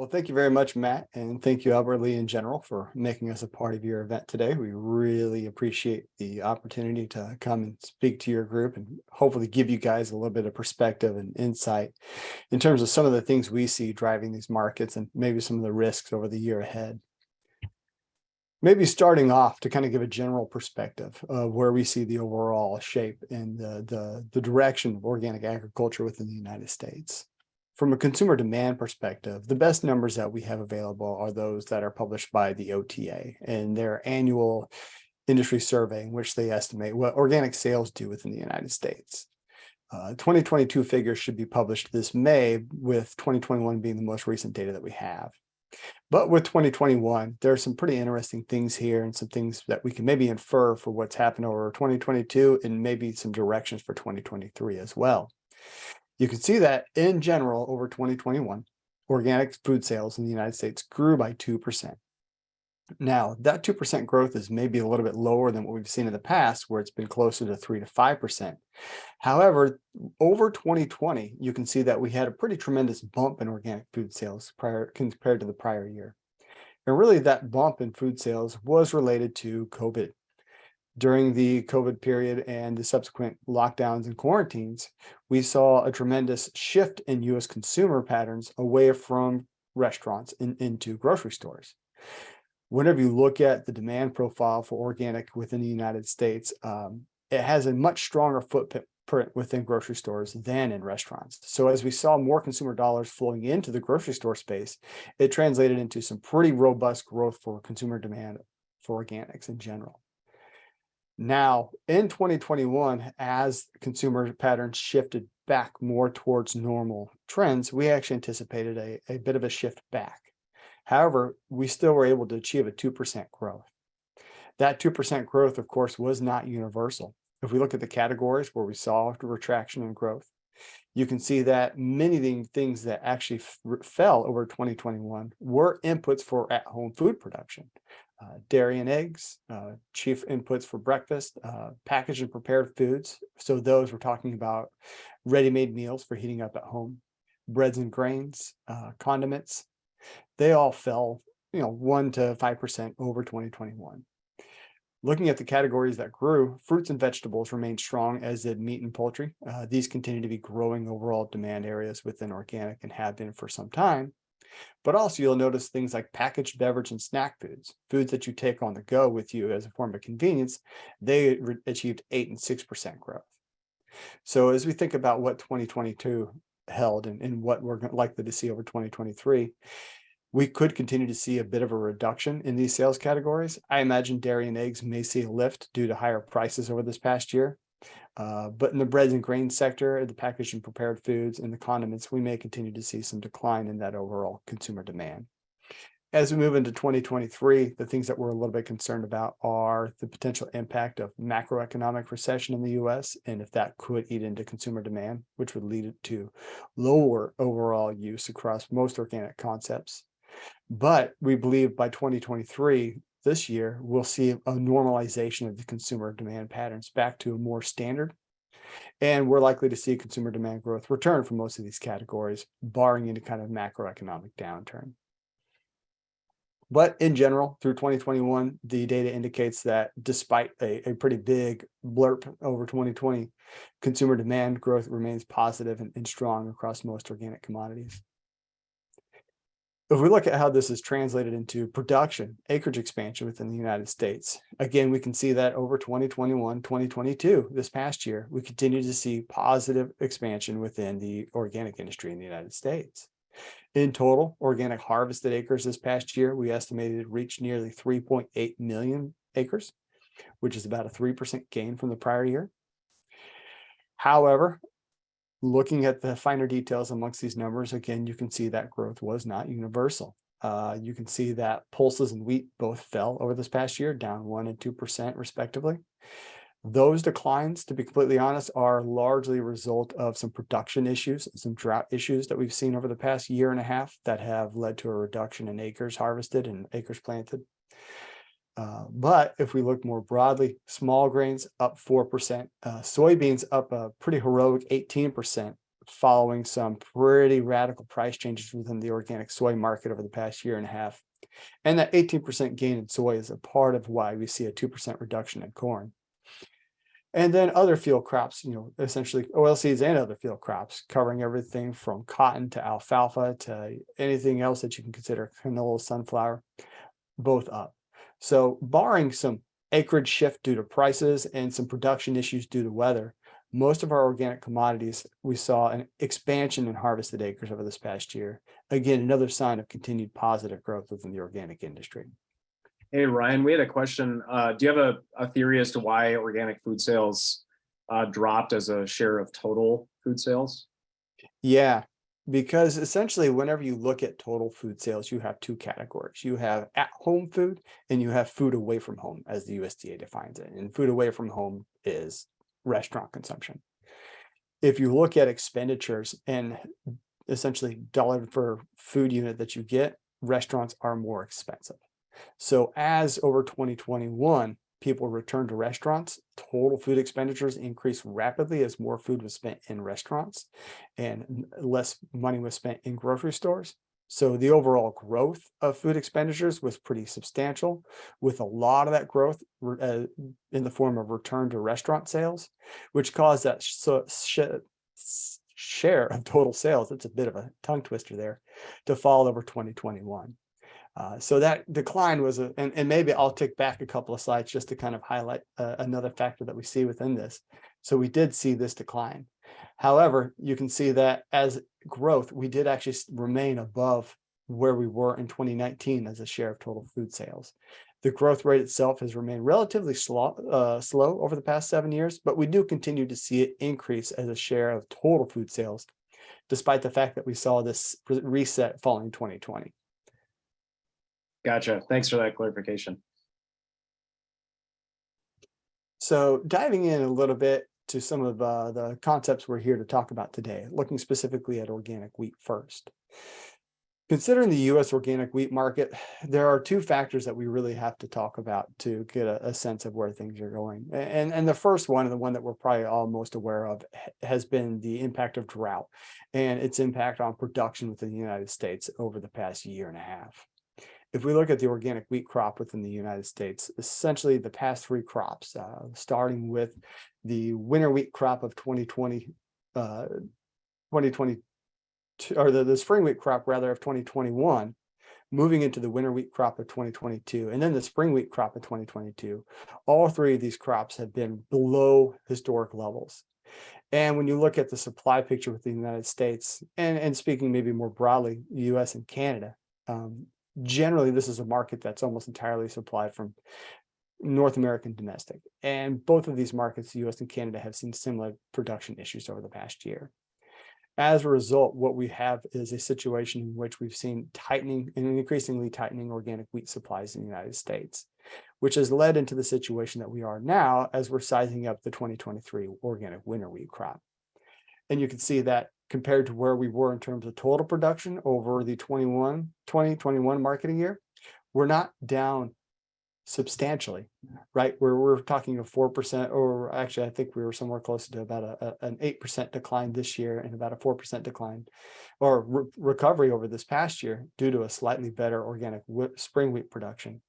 Well, thank you very much, Matt, and thank you, Albert Lee, in general, for making us a part of your event today. We really appreciate the opportunity to come and speak to your group and hopefully give you guys a little bit of perspective and insight in terms of some of the things we see driving these markets and maybe some of the risks over the year ahead. Maybe starting off to kind of give a general perspective of where we see the overall shape and the direction of organic agriculture within the United States. From a consumer demand perspective, the best numbers that we have available are those that are published by the OTA and their annual industry survey, in which they estimate what organic sales do within the United States. 2022 figures should be published this May, with 2021 being the most recent data that we have. But with 2021, there are some pretty interesting things here and some things that we can maybe infer for what's happened over 2022 and maybe some directions for 2023 as well. You can see that in general, over 2021, organic food sales in the United States grew by 2%. Now, that 2% growth is maybe a little bit lower than what we've seen in the past, where it's been closer to 3 to 5%. However, over 2020, you can see that we had a pretty tremendous bump in organic food sales compared to the prior year. And really, that bump in food sales was related to COVID. During the COVID period and the subsequent lockdowns and quarantines, we saw a tremendous shift in U.S. consumer patterns away from restaurants and into grocery stores. Whenever you look at the demand profile for organic within the United States, it has a much stronger footprint within grocery stores than in restaurants. So as we saw more consumer dollars flowing into the grocery store space, it translated into some pretty robust growth for consumer demand for organics in general. Now, in 2021, as consumer patterns shifted back more towards normal trends, we actually anticipated a bit of a shift back. However, we still were able to achieve a 2% growth. That 2% growth, of course, was not universal. If we look at the categories where we saw retraction and growth, you can see that many of the things that actually fell over 2021 were inputs for at-home food production. Dairy and eggs, chief inputs for breakfast, packaged and prepared foods. So those we're talking about ready-made meals for heating up at home, breads and grains, condiments. They all fell, 1 to 5% over 2021. Looking at the categories that grew, fruits and vegetables remained strong, as did meat and poultry. These continue to be growing overall demand areas within organic and have been for some time. But also you'll notice things like packaged beverage and snack foods, foods that you take on the go with you as a form of convenience, they achieved 8 and 6% growth. So as we think about what 2022 held and what we're likely to see over 2023, we could continue to see a bit of a reduction in these sales categories. I imagine dairy and eggs may see a lift due to higher prices over this past year. But in the breads and grains sector, the packaged and prepared foods and the condiments, we may continue to see some decline in that overall consumer demand. As we move into 2023, the things that we're a little bit concerned about are the potential impact of macroeconomic recession in the U.S. and if that could eat into consumer demand, which would lead to lower overall use across most organic concepts. But we believe by 2023, this year, we'll see a normalization of the consumer demand patterns back to a more standard. And we're likely to see consumer demand growth return for most of these categories, barring any kind of macroeconomic downturn. But in general, through 2021, the data indicates that despite a pretty big blurb over 2020, consumer demand growth remains positive and strong across most organic commodities. If we look at how this is translated into production, acreage expansion within the United States, again, we can see that over 2021, 2022, this past year, we continue to see positive expansion within the organic industry in the United States. In total, organic harvested acres this past year, we estimated reached nearly 3.8 million acres, which is about a 3% gain from the prior year. However, looking at the finer details amongst these numbers, again, you can see that growth was not universal. You can see that pulses and wheat both fell over this past year, down 1 and 2% respectively. Those declines, to be completely honest, are largely a result of some production issues, some drought issues that we've seen over the past year and a half that have led to a reduction in acres harvested and acres planted. But if we look more broadly, small grains up 4%, soybeans up a pretty heroic 18%, following some pretty radical price changes within the organic soy market over the past year and a half. And that 18% gain in soy is a part of why we see a 2% reduction in corn. And then other field crops, essentially oilseeds and other field crops, covering everything from cotton to alfalfa to anything else that you can consider canola, sunflower, both up. So barring some acreage shift due to prices and some production issues due to weather, most of our organic commodities, we saw an expansion in harvested acres over this past year. Again, another sign of continued positive growth within the organic industry. Hey, Ryan, we had a question. Do you have a theory as to why organic food sales dropped as a share of total food sales? Yeah, because essentially whenever you look at total food sales, you have two categories. You have at-home food and you have food away from home, as the USDA defines it. And food away from home is restaurant consumption. If you look at expenditures and essentially dollar per food unit that you get, restaurants are more expensive. So as over 2021, people returned to restaurants, total food expenditures increased rapidly as more food was spent in restaurants and less money was spent in grocery stores. So the overall growth of food expenditures was pretty substantial, with a lot of that growth in the form of return to restaurant sales, which caused that share of total sales, that's a bit of a tongue twister there, to fall over 2021. So that decline was, and maybe I'll take back a couple of slides just to kind of highlight another factor that we see within this. So we did see this decline. However, you can see that as growth, we did actually remain above where we were in 2019 as a share of total food sales. The growth rate itself has remained relatively slow over the past 7 years, but we do continue to see it increase as a share of total food sales, despite the fact that we saw this reset following 2020. Gotcha. Thanks for that clarification. So diving in a little bit to some of the concepts we're here to talk about today, looking specifically at organic wheat first. Considering the U.S. organic wheat market, there are two factors that we really have to talk about to get a sense of where things are going. And the first one, and the one that we're probably all most aware of, has been the impact of drought and its impact on production within the United States over the past year and a half. If we look at the organic wheat crop within the United States, essentially the past three crops, starting with the winter wheat crop of 2020, or the spring wheat crop rather of 2021, moving into the winter wheat crop of 2022, and then the spring wheat crop of 2022, all three of these crops have been below historic levels. And when you look at the supply picture within the United States, and speaking maybe more broadly, the US and Canada, generally, this is a market that's almost entirely supplied from North American domestic. And both of these markets, the US and Canada, have seen similar production issues over the past year. As a result, what we have is a situation in which we've seen tightening and increasingly tightening organic wheat supplies in the United States, which has led into the situation that we are now as we're sizing up the 2023 organic winter wheat crop. And you can see that compared to where we were in terms of total production over the 2021 marketing year, we're not down substantially, right? We're talking a 4%, or actually, I think we were somewhere closer to about an 8% decline this year and about a 4% decline or recovery over this past year due to a slightly better organic spring wheat production.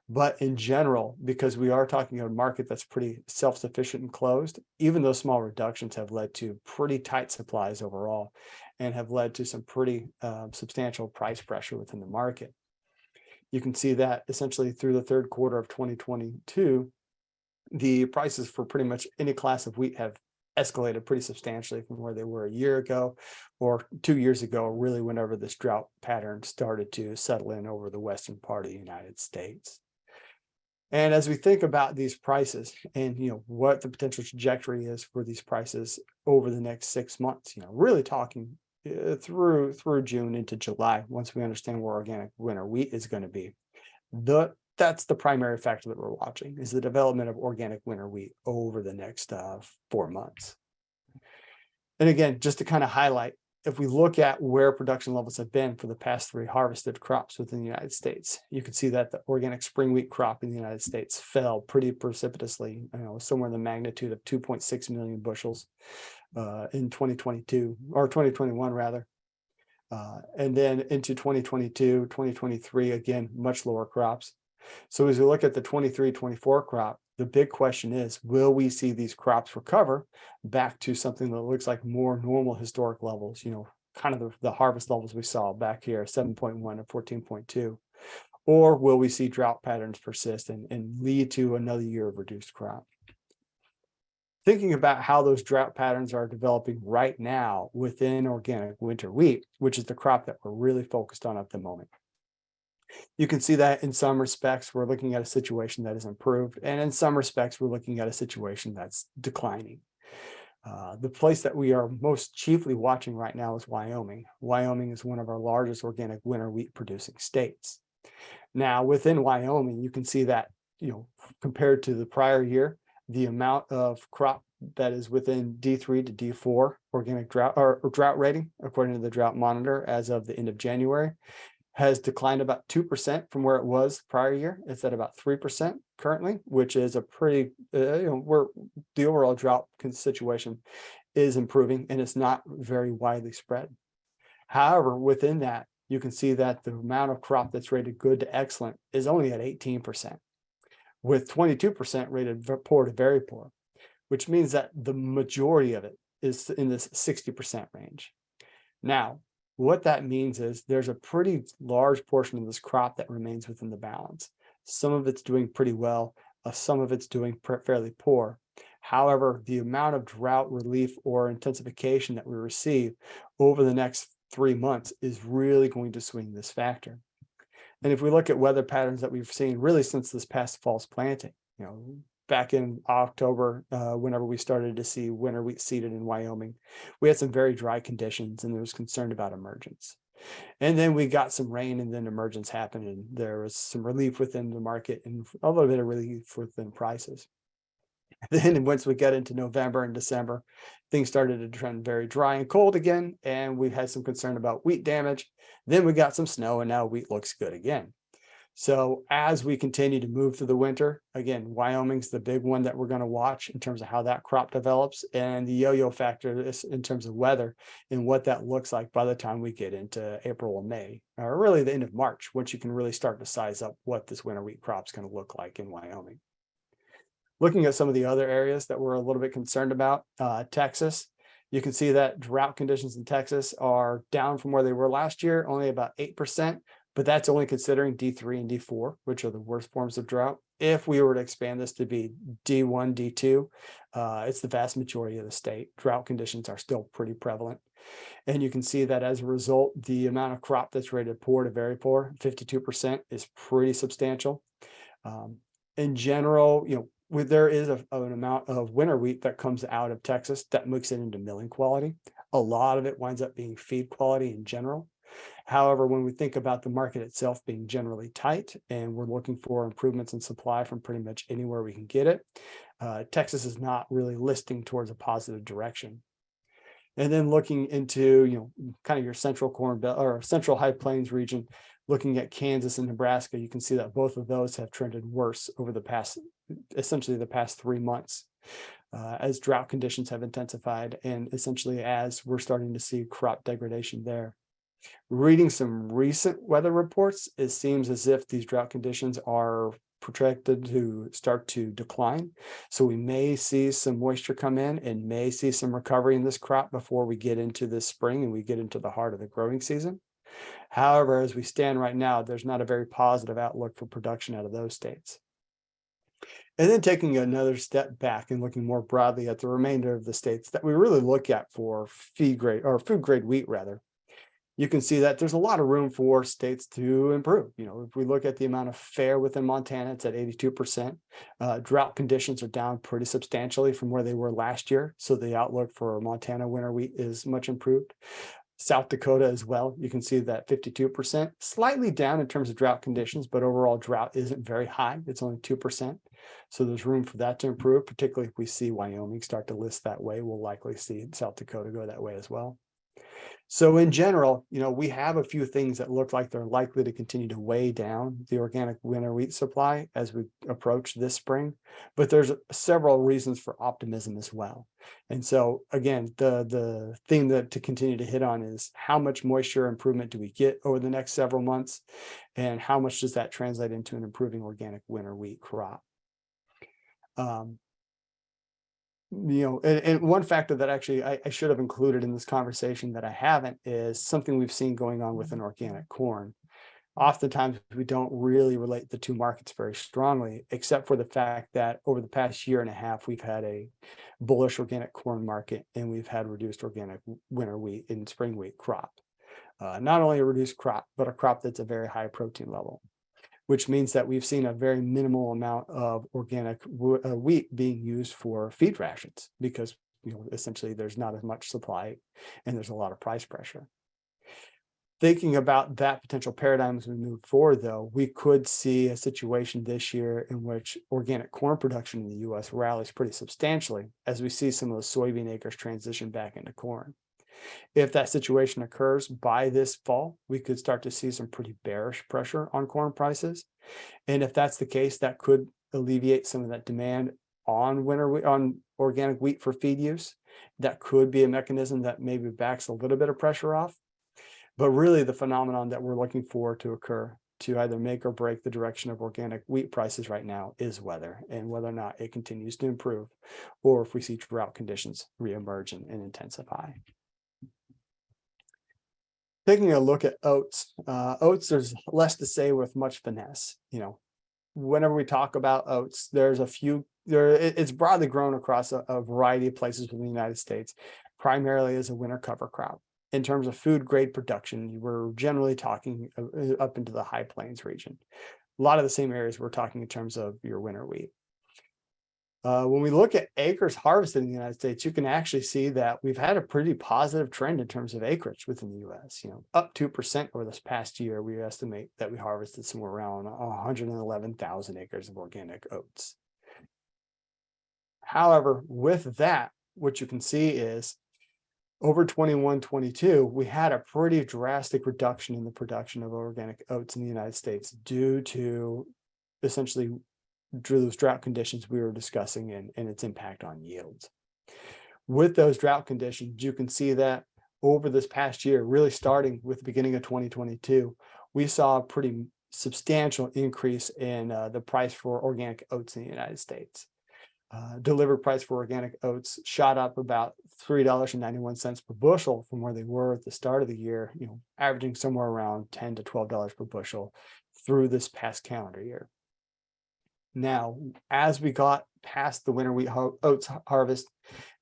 But in general, because we are talking about a market that's pretty self-sufficient and closed, even those small reductions have led to pretty tight supplies overall and have led to some pretty substantial price pressure within the market. You can see that essentially through the third quarter of 2022, the prices for pretty much any class of wheat have escalated pretty substantially from where they were a year ago or 2 years ago, really whenever this drought pattern started to settle in over the western part of the United States. And as we think about these prices and what the potential trajectory is for these prices over the next 6 months, really talking through June into July, once we understand where organic winter wheat is going to be, that's the primary factor that we're watching, is the development of organic winter wheat over the next 4 months. And again, just to kind of highlight, if we look at where production levels have been for the past three harvested crops within the United States, you can see that the organic spring wheat crop in the United States fell pretty precipitously, somewhere in the magnitude of 2.6 million bushels in 2022 or 2021 rather. And then into 2022, 2023, again, much lower crops. So as we look at the 23-24 crop, the big question is, will we see these crops recover back to something that looks like more normal historic levels, kind of the harvest levels we saw back here, 7.1 and 14.2? Or will we see drought patterns persist and lead to another year of reduced crop? Thinking about how those drought patterns are developing right now within organic winter wheat, which is the crop that we're really focused on at the moment. You can see that in some respects, we're looking at a situation that is improved, and in some respects, we're looking at a situation that's declining. The place that we are most chiefly watching right now is Wyoming. Wyoming is one of our largest organic winter wheat producing states. Now, within Wyoming, you can see that, compared to the prior year, the amount of crop that is within D3 to D4 organic drought or drought rating, according to the drought monitor, as of the end of January, has declined about 2% from where it was prior year. It's at about 3% currently, which is a pretty, where the overall drought situation is improving and it's not very widely spread. However, within that, you can see that the amount of crop that's rated good to excellent is only at 18%, with 22% rated poor to very poor, which means that the majority of it is in this 60% range. Now, what that means is there's a pretty large portion of this crop that remains within the balance. Some of it's doing pretty well, some of it's doing fairly poor. However, the amount of drought relief or intensification that we receive over the next 3 months is really going to swing this factor. And if we look at weather patterns that we've seen really since this past fall's planting, back in October, whenever we started to see winter wheat seeded in Wyoming, we had some very dry conditions and there was concern about emergence. And then we got some rain and then emergence happened and there was some relief within the market and a little bit of relief within prices. Then once we got into November and December, things started to trend very dry and cold again, and we had some concern about wheat damage. Then we got some snow and now wheat looks good again. So as we continue to move through the winter, again, Wyoming's the big one that we're going to watch in terms of how that crop develops, and the yo-yo factor is in terms of weather and what that looks like by the time we get into April and May, or really the end of March, once you can really start to size up what this winter wheat crop's going to look like in Wyoming. Looking at some of the other areas that we're a little bit concerned about, Texas, you can see that drought conditions in Texas are down from where they were last year, only about 8%, but that's only considering D3 and D4, which are the worst forms of drought. If we were to expand this to be D1, D2, it's the vast majority of the state. Drought conditions are still pretty prevalent. And you can see that as a result, the amount of crop that's rated poor to very poor, 52%, is pretty substantial. In general, there is an amount of winter wheat that comes out of Texas that makes it into milling quality. A lot of it winds up being feed quality in general. However, when we think about the market itself being generally tight and we're looking for improvements in supply from pretty much anywhere we can get it, Texas is not really listing towards a positive direction. And then looking into, kind of your central corn belt or central high plains region, looking at Kansas and Nebraska, you can see that both of those have trended worse over essentially the past 3 months, as drought conditions have intensified and essentially as we're starting to see crop degradation there. Reading some recent weather reports, it seems as if these drought conditions are projected to start to decline. So we may see some moisture come in and may see some recovery in this crop before we get into this spring and we get into the heart of the growing season. However, as we stand right now, there's not a very positive outlook for production out of those states. And then taking another step back and looking more broadly at the remainder of the states that we really look at for feed grade or food grade wheat rather, you can see that there's a lot of room for states to improve. If we look at the amount of FAIR within Montana, it's at 82%. Drought conditions are down pretty substantially from where they were last year. So the outlook for Montana winter wheat is much improved. South Dakota as well, you can see that 52%, slightly down in terms of drought conditions, but overall drought isn't very high. It's only 2%. So there's room for that to improve, particularly if we see Wyoming start to list that way. We'll likely see South Dakota go that way as well. So in general, we have a few things that look like they're likely to continue to weigh down the organic winter wheat supply as we approach this spring, but there's several reasons for optimism as well. And so again, the theme that to continue to hit on is how much moisture improvement do we get over the next several months, and how much does that translate into an improving organic winter wheat crop? Um, and one factor that actually I should have included in this conversation that I haven't is something we've seen going on with an organic corn. Oftentimes, we don't really relate the two markets very strongly, except for the fact that over the past year and a half, we've had a bullish organic corn market and we've had reduced organic winter wheat and spring wheat crop. Not only a reduced crop, but a crop that's a very high protein level, which means that we've seen a very minimal amount of organic wheat being used for feed rations because essentially there's not as much supply and there's a lot of price pressure. Thinking about that potential paradigm as we move forward, though, we could see a situation this year in which organic corn production in the U.S. rallies pretty substantially as we see some of the soybean acres transition back into corn. If that situation occurs by this fall, we could start to see some pretty bearish pressure on corn prices. And if that's the case, that could alleviate some of that demand on on organic wheat for feed use. That could be a mechanism that maybe backs a little bit of pressure off. But really the phenomenon that we're looking for to occur to either make or break the direction of organic wheat prices right now is weather, and whether or not it continues to improve, or if we see drought conditions reemerge and intensify. Taking a look at oats, there's less to say with much finesse. Whenever we talk about oats, there's a few, it's broadly grown across a variety of places within the United States, primarily as a winter cover crop. In terms of food grade production, we're generally talking up into the high plains region. A lot of the same areas we're talking in terms of your winter wheat. When we look at acres harvested in the United States, you can actually see that we've had a pretty positive trend in terms of acreage within the U.S. Up 2% over this past year. We estimate that we harvested somewhere around 111,000 acres of organic oats. However, with that, what you can see is over 21-22, we had a pretty drastic reduction in the production of organic oats in the United States due to essentially those drought conditions we were discussing and its impact on yields. With those drought conditions, you can see that over this past year, really starting with the beginning of 2022, we saw a pretty substantial increase in the price for organic oats in the United States. Delivered price for organic oats shot up about $3.91 per bushel from where they were at the start of the year, averaging somewhere around $10 to $12 per bushel through this past calendar year. Now, as we got past the winter wheat oats harvest,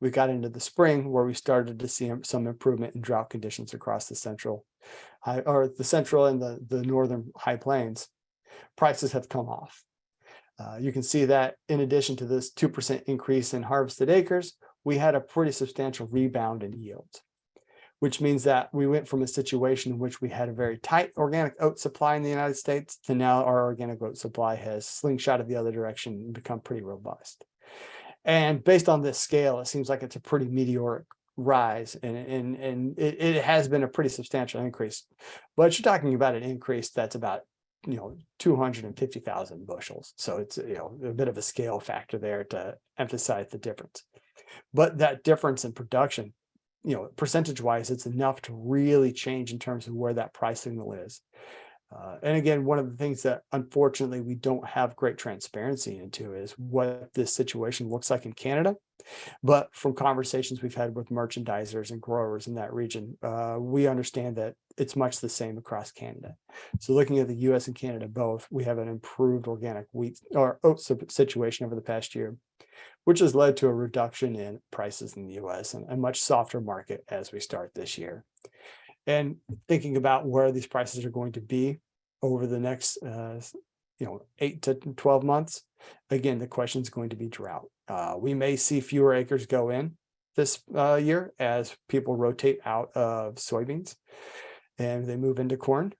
we got into the spring where we started to see some improvement in drought conditions across the central and the northern high plains. Prices have come off. You can see that in addition to this 2% increase in harvested acres, we had a pretty substantial rebound in yields, which means that we went from a situation in which we had a very tight organic oat supply in the United States to now our organic oat supply has slingshotted the other direction and become pretty robust. And based on this scale, it seems like it's a pretty meteoric rise, and it has been a pretty substantial increase. But you're talking about an increase that's about 250,000 bushels. So it's a bit of a scale factor there to emphasize the difference. But that difference in production, percentage wise, it's enough to really change in terms of where that price signal is. And again, one of the things that unfortunately we don't have great transparency into is what this situation looks like in Canada. But from conversations we've had with merchandisers and growers in that region, we understand that it's much the same across Canada. So looking at the US and Canada both, we have an improved organic wheat or oat situation over the past year, which has led to a reduction in prices in the US and a much softer market as we start this year. And thinking about where these prices are going to be over the next 8 to 12 months, again, the question is going to be drought. We may see fewer acres go in this year as people rotate out of soybeans and they move into corn.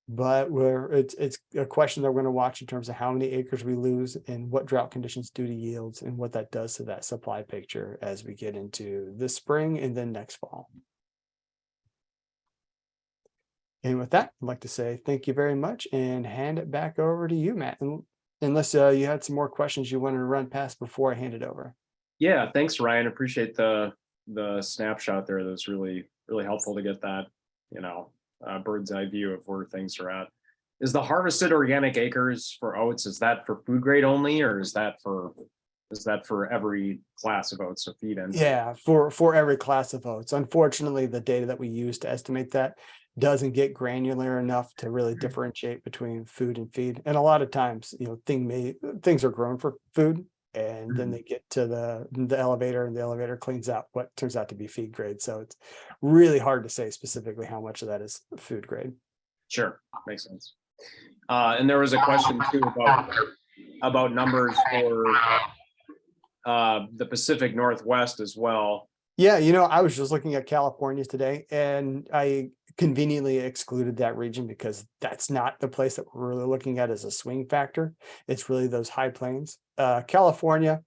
But it's a question that we're going to watch in terms of how many acres we lose and what drought conditions do to yields and what that does to that supply picture as we get into this spring and then next fall. And with that, I'd like to say thank you very much and hand it back over to you, Matt. Unless you had some more questions you wanted to run past before I hand it over. Yeah, thanks, Ryan. Appreciate the snapshot there. That was really helpful to get that, bird's eye view of where things are at. Is the harvested organic acres for oats, is that for food grade only, or is that for every class of oats, so feed in? Yeah, for every class of oats. Unfortunately, the data that we use to estimate that doesn't get granular enough to really differentiate between food and feed. And a lot of times, things are grown for food, and then they get to the elevator, and the elevator cleans out what turns out to be feed grade. So it's really hard to say specifically how much of that is food grade. Sure, makes sense. And there was a question too about numbers for the Pacific Northwest as well. Yeah, I was just looking at California today, and I conveniently excluded that region because that's not the place that we're really looking at as a swing factor. It's really those high plains. California,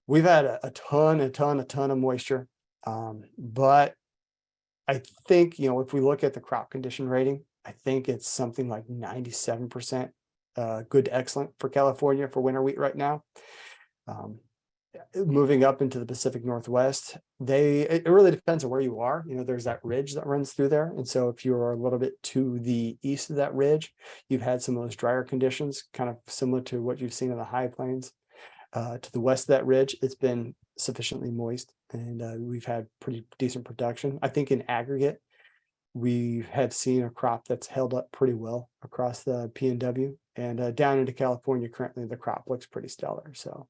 we've had a ton of moisture. But I think, if we look at the crop condition rating, I think it's something like 97% good to excellent for California for winter wheat right now. Moving up into the Pacific Northwest, it really depends on where you are. There's that ridge that runs through there. And so if you're a little bit to the east of that ridge, you've had some of those drier conditions, kind of similar to what you've seen in the high plains. To the west of that ridge, it's been sufficiently moist, and we've had pretty decent production. I think in aggregate, we have seen a crop that's held up pretty well across the PNW, and down into California currently the crop looks pretty stellar. So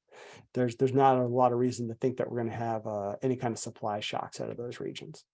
there's not a lot of reason to think that we're going to have any kind of supply shocks out of those regions.